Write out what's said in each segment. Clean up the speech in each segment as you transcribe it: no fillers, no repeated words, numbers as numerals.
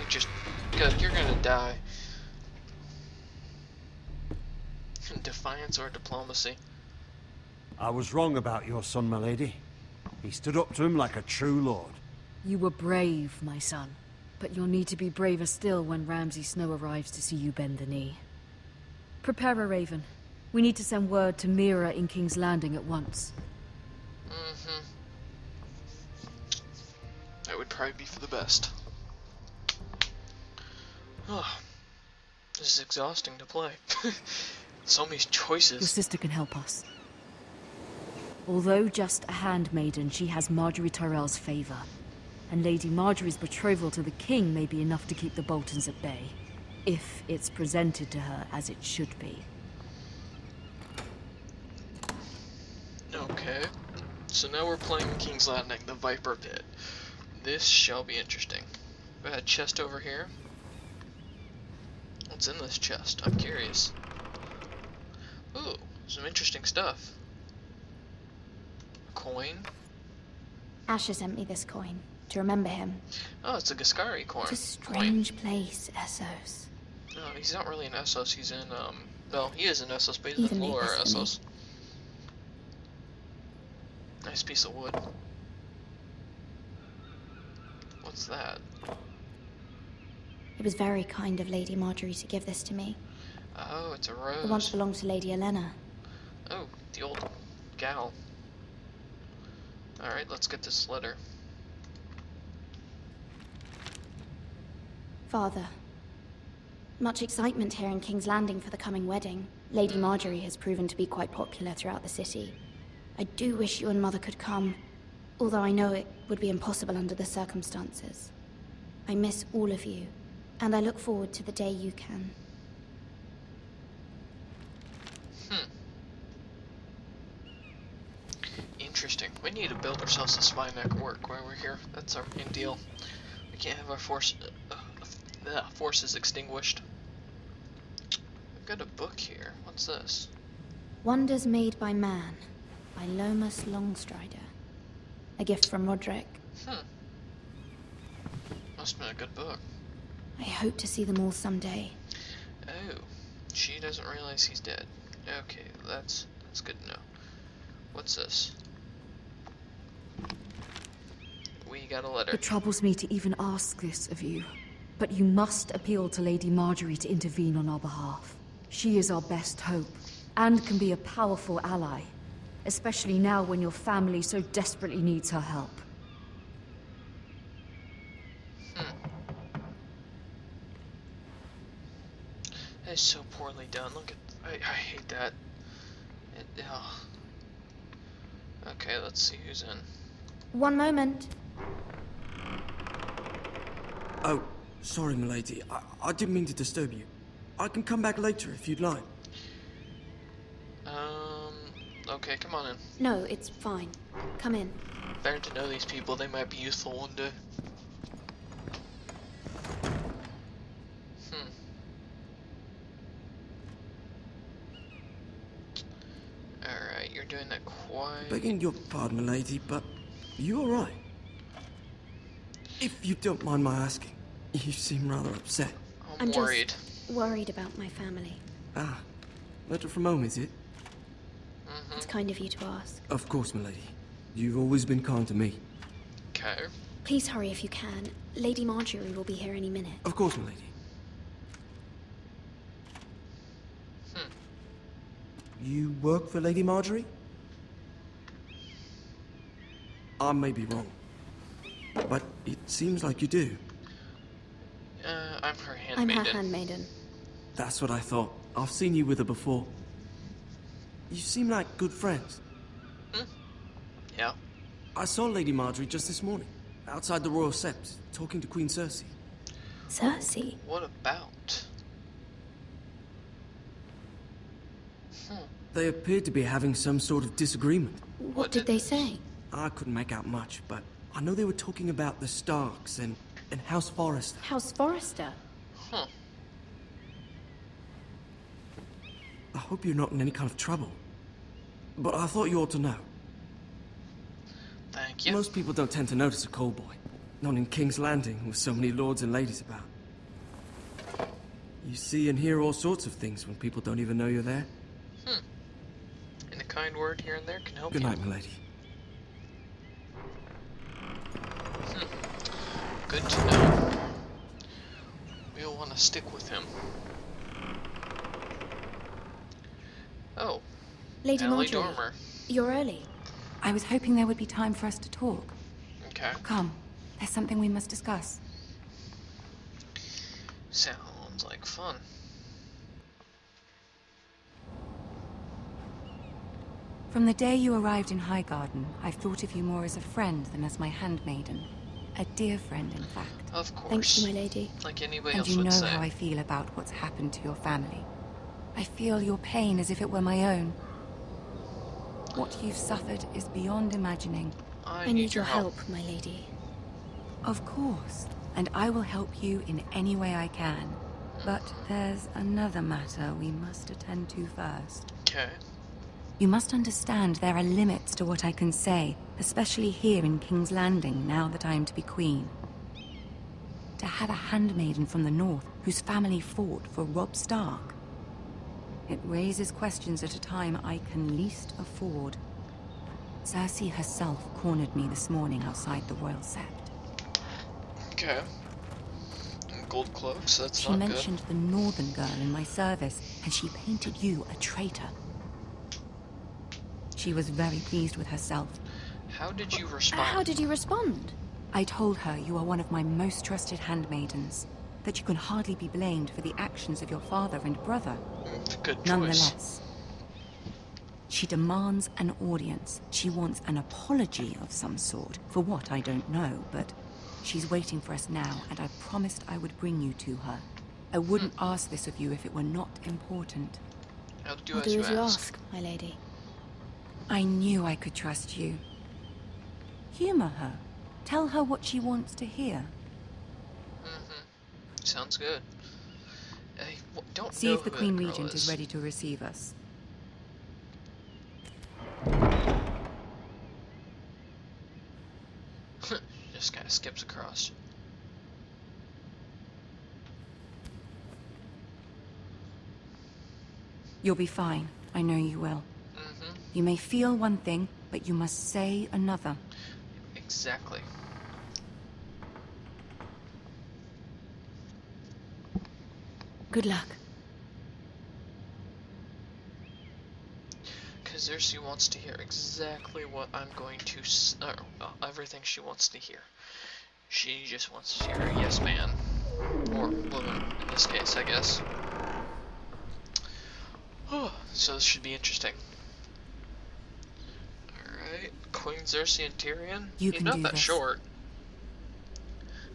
just... Good, you're gonna die. Defiance or diplomacy? I was wrong about your son, my lady. He stood up to him like a true lord. You were brave, my son. But you'll need to be braver still when Ramsay Snow arrives to see you bend the knee. Prepare a raven. We need to send word to Mira in King's Landing at once. That would probably be for the best. Oh, this is exhausting to play. So many choices. Your sister can help us. Although just a handmaiden, she has Marjorie Tyrell's favor. And Lady Marjorie's betrothal to the king may be enough to keep the Boltons at bay. If it's presented to her as it should be. Okay. So now we're playing King's Landing, the Viper Pit. This shall be interesting. We got a chest over here. What's in this chest? I'm curious. Ooh, some interesting stuff. A coin. Asher sent me this coin to remember him. Oh, it's a Gascari coin. It's a strange place, Essos. No, he's not really in Essos. He's in well, he is in Essos, but he's in lower Essos. Nice piece of wood. What's that? It was very kind of Lady Marjorie to give this to me. Oh, it's a rose. It once belonged to Lady Elena. Oh, the old gal. Alright, let's get this letter. Father. Much excitement here in King's Landing for the coming wedding. Lady Marjorie has proven to be quite popular throughout the city. I do wish you and Mother could come, although I know it would be impossible under the circumstances. I miss all of you, and I look forward to the day you can. Interesting. We need to build ourselves a spy network while we're here. That's our main deal. We can't have our forces extinguished. I've got a book here. What's this? Wonders Made by Man, by Lomas Longstrider. A gift from Roderick. Must have been a good book. I hope to see them all someday. Oh, she doesn't realize he's dead. Okay, that's good to know. What's this? We got a letter. It troubles me to even ask this of you, but you must appeal to Lady Marjorie to intervene on our behalf. She is our best hope, and can be a powerful ally, especially now when your family so desperately needs her help. That is so poorly done. Look at... I hate that. Okay, let's see who's in. One moment. Oh, sorry, milady. I didn't mean to disturb you. I can come back later if you'd like. Okay, come on in. No, it's fine. Come in. Better to know these people. They might be useful one day. Alright, you're doing that quite... Begging your pardon, milady, but you alright? If you don't mind my asking, you seem rather upset. I'm worried. Just worried about my family. Ah, letter from home, is it? It's kind of you to ask. Of course, milady. You've always been kind to me. Okay. Please hurry if you can. Lady Marjorie will be here any minute. Of course, milady. You work for Lady Marjorie? I may be wrong, but it seems like you do. I'm her handmaiden. I'm her handmaiden. That's what I thought. I've seen you with her before. You seem like good friends. Yeah. I saw Lady Marjorie just this morning, outside the Royal Sept, talking to Queen Cersei. Cersei? What about? They appeared to be having some sort of disagreement. What did they say? I couldn't make out much, but I know they were talking about the Starks and House Forrester. House Forrester? I hope you're not in any kind of trouble. But I thought you ought to know. Thank you. Most people don't tend to notice a call boy. Not in King's Landing, with so many lords and ladies about. You see and hear all sorts of things when people don't even know you're there. And a kind word here and there can help Good you. night, milady. Good to know. We'll want to stick with him. Oh, Lady Allie Marjorie, Dormer. you're early. I was hoping there would be time for us to talk. Okay. Come, there's something we must discuss. Sounds like fun. From the day you arrived in Highgarden, I've thought of you more as a friend than as my handmaiden. A dear friend, in fact. Of course. Thank you, my lady. Like anybody And else you would know say. how I feel about what's happened to your family. I feel your pain as if it were my own. What you've suffered is beyond imagining. I need your help, my lady. Of course, and I will help you in any way I can. But there's another matter we must attend to first. Okay. You must understand there are limits to what I can say, especially here in King's Landing, now that I am to be queen. To have a handmaiden from the north whose family fought for Robb Stark. It raises questions at a time I can least afford. Cersei herself cornered me this morning outside the Royal Sept. Okay. And gold cloaks, that's She not mentioned the northern girl in my service, and she painted you a traitor. She was very pleased with herself. good. How did you respond? How did you respond? I told her you are one of my most trusted handmaidens, that you can hardly be blamed for the actions of your father and brother. Good choice. Nonetheless, she demands an audience. She wants an apology of some sort, for what I don't know, but she's waiting for us now, and I promised I would bring you to her. I wouldn't ask this of you if it were not important. I'll do I'll as do you as you ask. ask, my lady. I knew I could trust you. Humor her. Tell her what she wants to hear. Sounds good. I don't See know if the who Queen that girl Regent is ready to receive us. Just kind of skips across. You'll be fine. I know you will. You may feel one thing, but you must say another. Exactly. Good luck. Because Cersei wants to hear exactly what I'm going to everything she wants to hear. She just wants to hear a yes man. Or woman, in this case, I guess. So this should be interesting. Alright, Queen Cersei and Tyrion? You He's can not do that this. short.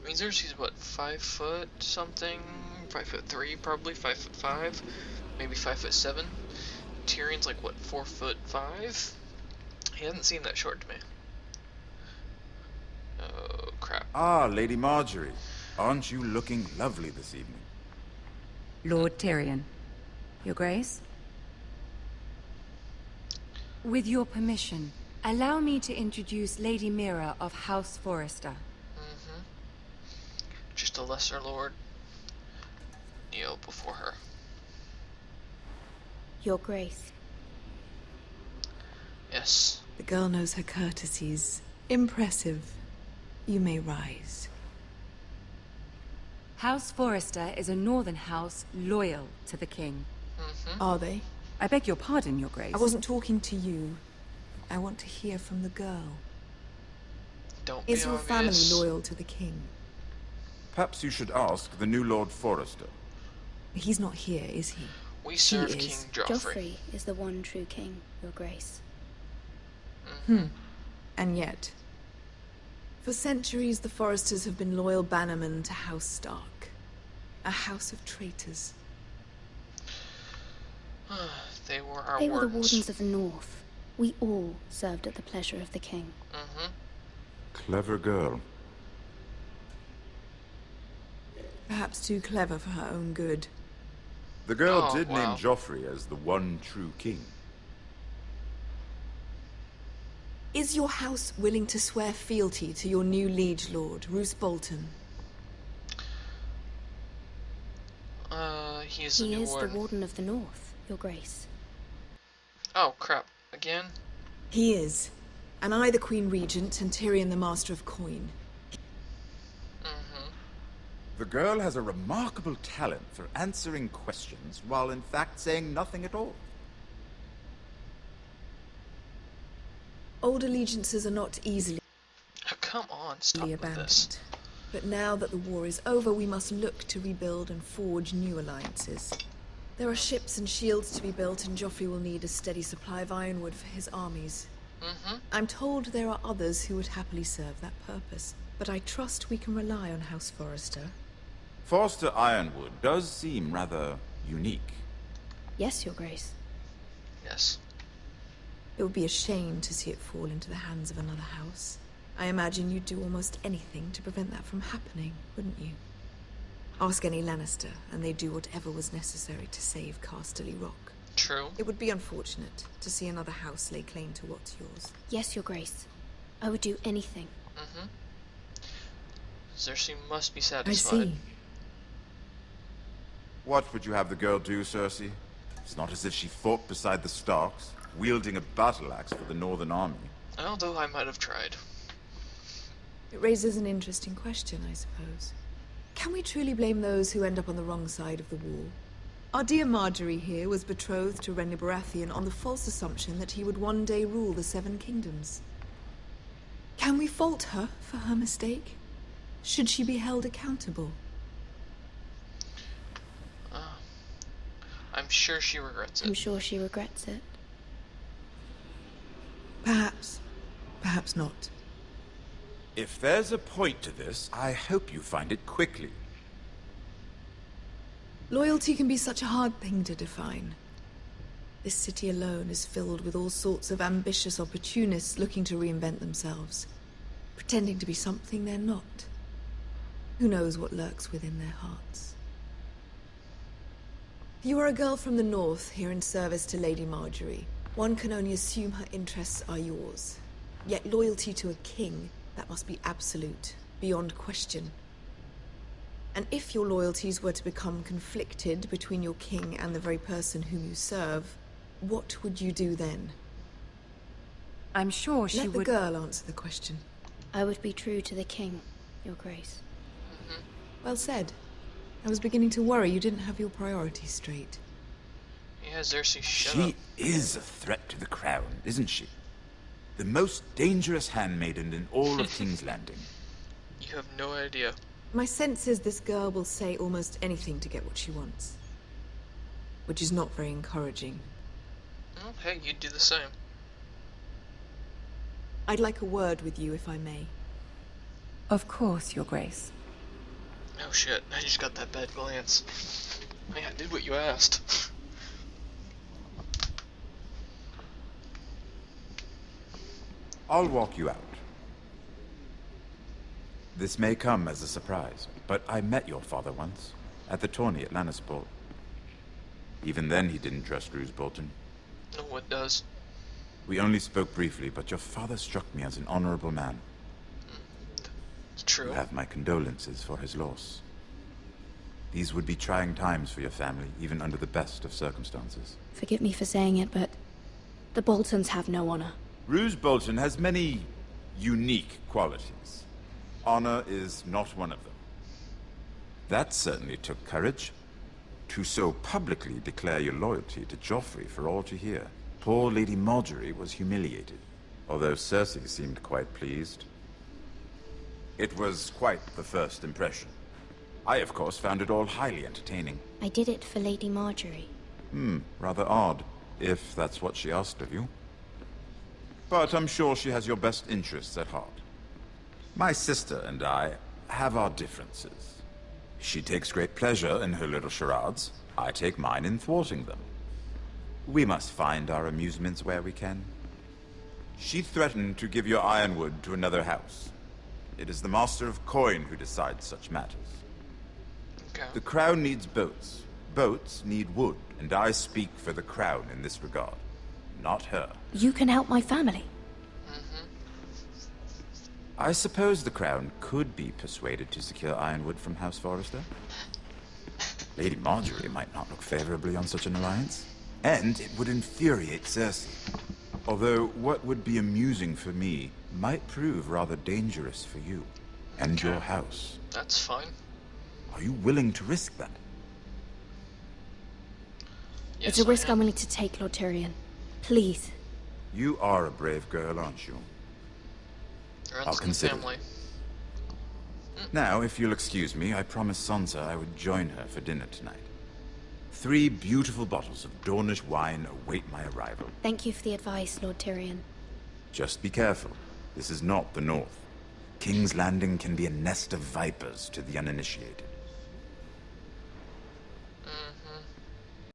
I mean, Cersei's what, 5 foot something? 5'3", probably 5'5", maybe 5'7". Tyrion's like what, 4'5"? He hasn't seemed that short to me. Oh crap. Ah, Lady Marjorie. Aren't you looking lovely this evening? Lord Tyrion. Your Grace? With your permission, allow me to introduce Lady Mira of House Forrester. Just a lesser lord. Kneel before her. Your Grace. Yes. The girl knows her courtesies. Impressive. You may rise. House Forrester is a northern house loyal to the king. Are they? I beg your pardon, Your Grace. I wasn't talking to you. I want to hear from the girl. Don't be Is your family obvious. loyal to the king? Perhaps you should ask the new Lord Forrester. He's not here, is he? We She serve is. King Joffrey. Joffrey is the one true king, Your Grace. And yet, for centuries the Forresters have been loyal bannermen to House Stark. A house of traitors. They were our They were the wardens. Wardens of the North. We all served at the pleasure of the king. Clever girl. Perhaps too clever for her own good. The girl Oh, did wow. name Joffrey as the one true king. Is your house willing to swear fealty to your new liege lord, Roose Bolton? he is the He new is the warden. Warden of the North, Your Grace. Oh, crap. Again? He is. And I the Queen Regent, and Tyrion the Master of Coin. Mm-hmm. The girl has a remarkable talent for answering questions while in fact saying nothing at all. Old allegiances are not easily Oh, come on, stop with abandoned. this. But now that the war is over, we must look to rebuild and forge new alliances. There are ships and shields to be built, and Joffrey will need a steady supply of ironwood for his armies. Mm-hmm. I'm told there are others who would happily serve that purpose, but I trust we can rely on House Forrester. Forster Ironwood does seem rather unique. Yes, Your Grace. Yes. It would be a shame to see it fall into the hands of another house. I imagine you'd do almost anything to prevent that from happening, wouldn't you? Ask any Lannister, and they'd do whatever was necessary to save Casterly Rock. True. It would be unfortunate to see another house lay claim to what's yours. Yes, Your Grace. I would do anything. Mm-hmm. Cersei must be I satisfied. see. What would you have the girl do, Cersei? It's not as if she fought beside the Starks, wielding a battle axe for the Northern Army. Although I might have tried. It raises an interesting question, I suppose. Can we truly blame those who end up on the wrong side of the war? Our dear Marjorie here was betrothed to Renly Baratheon on the false assumption that he would one day rule the Seven Kingdoms. Can we fault her for her mistake? Should she be held accountable? I'm sure she regrets it. I'm sure she regrets it. Perhaps. Perhaps not. If there's a point to this, I hope you find it quickly. Loyalty can be such a hard thing to define. This city alone is filled with all sorts of ambitious opportunists looking to reinvent themselves, pretending to be something they're not. Who knows what lurks within their hearts? You are a girl from the north, here in service to Lady Marjorie. One can only assume her interests are yours. Yet loyalty to a king, that must be absolute, beyond question. And if your loyalties were to become conflicted between your king and the very person whom you serve, what would you do then? I'm sure she Let the would... girl answer the question. I would be true to the king, Your Grace. Well said. I was beginning to worry you didn't have your priorities straight. Yeah, Cersei, shut She up. is a threat to the crown, isn't she? The most dangerous handmaiden in all of King's Landing. You have no idea. My sense is this girl will say almost anything to get what she wants. Which is not very encouraging. Well, hey, you'd do the same. I'd like a word with you, if I may. Of course, Your Grace. Oh shit, I just got that bad glance. Man, I did what you asked. I'll walk you out. This may come as a surprise, but I met your father once, at the tourney at Lannisport. Even then he didn't trust Roose Bolton. No one does. We only spoke briefly, but your father struck me as an honorable man. It's true. You have my condolences for his loss. These would be trying times for your family, even under the best of circumstances. Forgive me for saying it, but the Boltons have no honor. Roose Bolton has many unique qualities. Honor is not one of them. That certainly took courage. To so publicly declare your loyalty to Joffrey for all to hear. Poor Lady Marjorie was humiliated, although Cersei seemed quite pleased. It was quite the first impression. I, of course, found it all highly entertaining. I did it for Lady Marjorie. Rather odd, if that's what she asked of you. But I'm sure she has your best interests at heart. My sister and I have our differences. She takes great pleasure in her little charades. I take mine in thwarting them. We must find our amusements where we can. She threatened to give your ironwood to another house. It is the Master of Coin who decides such matters. Okay. The crown needs boats. Boats need wood, and I speak for the crown in this regard. Not her. You can help my family. I suppose the crown could be persuaded to secure ironwood from House Forrester. Lady Marjorie might not look favorably on such an alliance. And it would infuriate Cersei. Although what would be amusing for me might prove rather dangerous for you and your house. That's fine. Are you willing to risk that? Yes, It's a risk I I'm am. willing to take, Lord Tyrion. Please. You are a brave girl, aren't you? Runs I'll in the consider family. Now, if you'll excuse me, I promised Sansa I would join her for dinner tonight. 3 beautiful bottles of Dornish wine await my arrival. Thank you for the advice, Lord Tyrion. Just be careful. This is not the North. King's Landing can be a nest of vipers to the uninitiated.